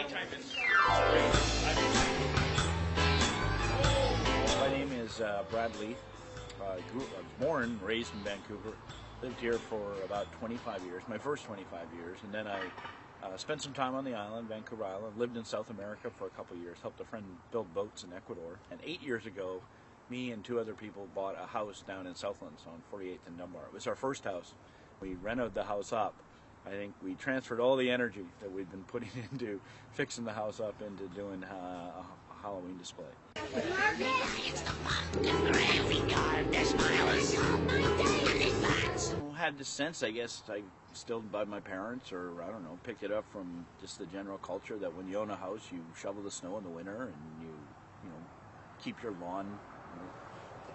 My name is Brad Leith. I was born and raised in Vancouver. Lived here for about 25 years, my first 25 years, and then I spent some time on the island, Vancouver Island. Lived in South America for a couple of years, helped a friend build boats in Ecuador. And 8 years ago, me and two other people bought a house down in Southlands on 48th and Dunbar. It was our first house. We rented the house up. I think we transferred all the energy that we'd been putting into fixing the house up into doing a Halloween display. I had this sense, I guess, I instilled by my parents, or I don't know, picked it up from just the general culture that when you own a house, you shovel the snow in the winter and you keep your lawn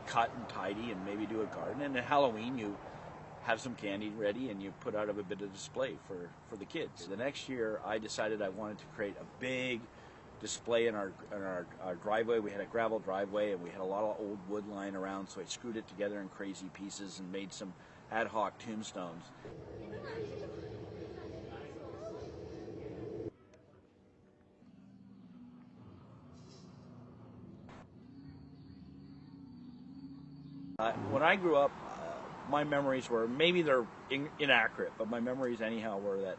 cut and tidy and maybe do a garden. And at Halloween, you have some candy ready and you put out a bit of display for the kids. The next year, I decided I wanted to create a big display in our driveway. We had a gravel driveway and we had a lot of old wood lying around, so I screwed it together in crazy pieces and made some ad hoc tombstones. When I grew up, my memories were, maybe they're inaccurate, but my memories anyhow were that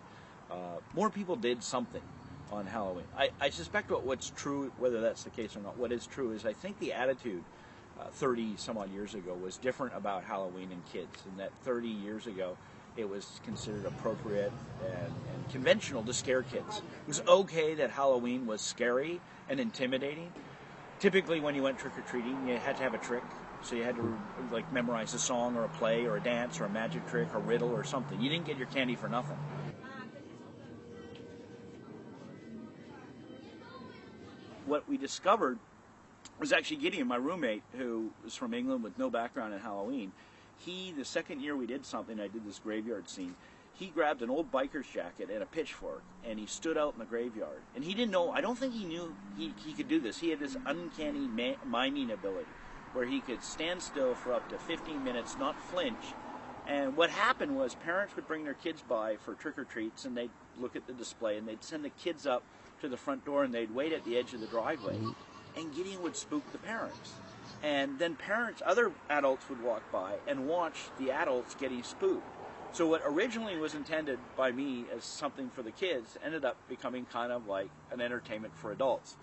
more people did something on Halloween. I suspect what's true, whether that's the case or not, what is true is I think the attitude 30 some odd years ago was different about Halloween and kids, and that 30 years ago it was considered appropriate and conventional to scare kids. It was okay that Halloween was scary and intimidating. Typically when you went trick-or-treating, you had to have a trick. So you had to memorize a song or a play or a dance or a magic trick or riddle or something. You didn't get your candy for nothing. What we discovered was actually Gideon, my roommate, who was from England with no background in Halloween. The second year we did something, I did this graveyard scene, he grabbed an old biker's jacket and a pitchfork and he stood out in the graveyard. And he didn't know, I don't think he knew he could do this. He had this uncanny miming ability, where he could stand still for up to 15 minutes, not flinch. And what happened was parents would bring their kids by for trick-or-treats and they'd look at the display and they'd send the kids up to the front door and they'd wait at the edge of the driveway. And Gideon would spook the parents. And then other adults would walk by and watch the adults getting spooked. So what originally was intended by me as something for the kids ended up becoming kind of like an entertainment for adults.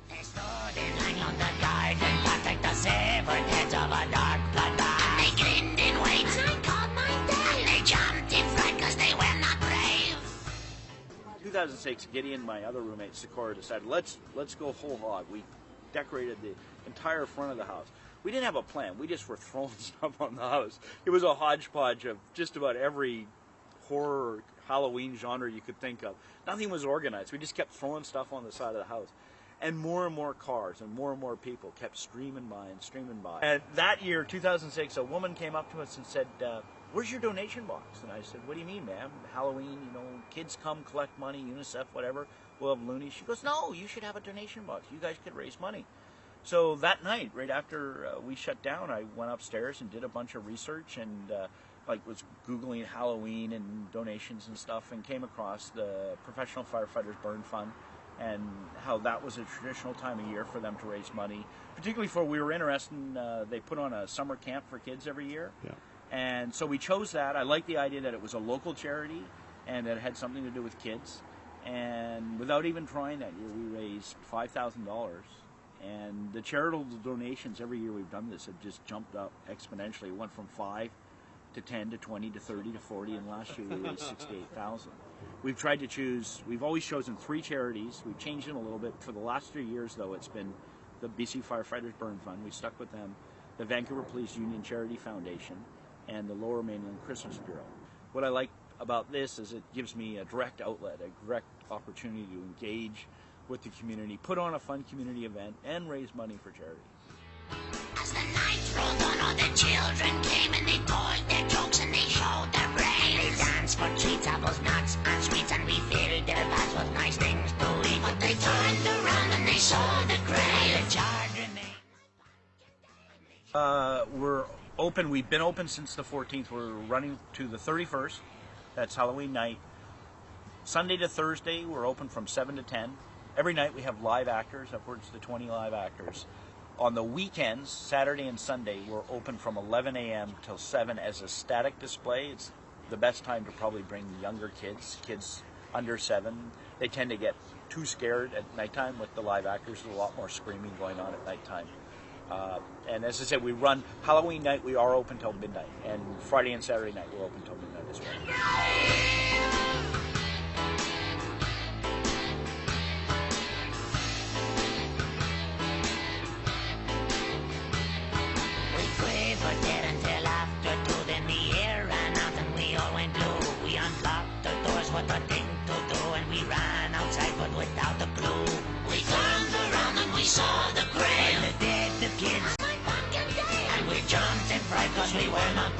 They stood in line on the garden path like the 7 heads of a dark bloodbath. They grinned in wait, and I called my dad. And they jumped in fright because they were not brave. In 2006, Gideon, my other roommate, Sikora, decided, let's go whole hog. We decorated the entire front of the house. We didn't have a plan. We just were throwing stuff on the house. It was a hodgepodge of just about every horror or Halloween genre you could think of. Nothing was organized. We just kept throwing stuff on the side of the house. And more cars and more people kept streaming by. And that year, 2006, a woman came up to us and said, where's your donation box? And I said, what do you mean, ma'am? Halloween, kids come collect money, UNICEF, whatever. We'll have loonies. She goes, no, you should have a donation box. You guys could raise money. So that night, right after we shut down, I went upstairs and did a bunch of research and was Googling Halloween and donations and stuff and came across the Professional Firefighters Burn Fund and how that was a traditional time of year for them to raise money. Particularly we were interested in, they put on a summer camp for kids every year. Yeah. And so we chose that. I liked the idea that it was a local charity and that it had something to do with kids. And without even trying that year, we raised $5,000. And the charitable donations every year we've done this have just jumped up exponentially. It went from 5 to 10 to 20 to 30 to 40, and last year we raised $68,000. We've always chosen 3 charities. We've changed them a little bit. For the last 3 years, though, it's been the BC Firefighters Burn Fund. We stuck with them, the Vancouver Police Union Charity Foundation, and the Lower Mainland Christmas Bureau. What I like about this is it gives me a direct outlet, a direct opportunity to engage with the community, put on a fun community event, and raise money for charity. As the night rolled on, all the children came and they told their jokes and they showed their brains. They danced for treats, apples, nuts, and sweets, and we filled their bags with nice things to eat. But they turned around and they saw the grave. We're open. We've been open since the 14th. We're running to the 31st. That's Halloween night. Sunday to Thursday, we're open from 7 to 10. Every night we have live actors, upwards to 20 live actors. On the weekends, Saturday and Sunday, we're open from 11 a.m. till 7 as a static display. It's the best time to probably bring younger kids under 7. They tend to get too scared at nighttime with the live actors. There's a lot more screaming going on at nighttime. And as I said, we run Halloween night, we are open till midnight. And Friday and Saturday night, we're open till midnight as well. But dead until after 2, then the air ran out and we all went blue. We unlocked the doors, what a thing to do, and we ran outside but without a clue. We turned around and we saw the grave, the dead, the kids, and we jumped in fright cause we were not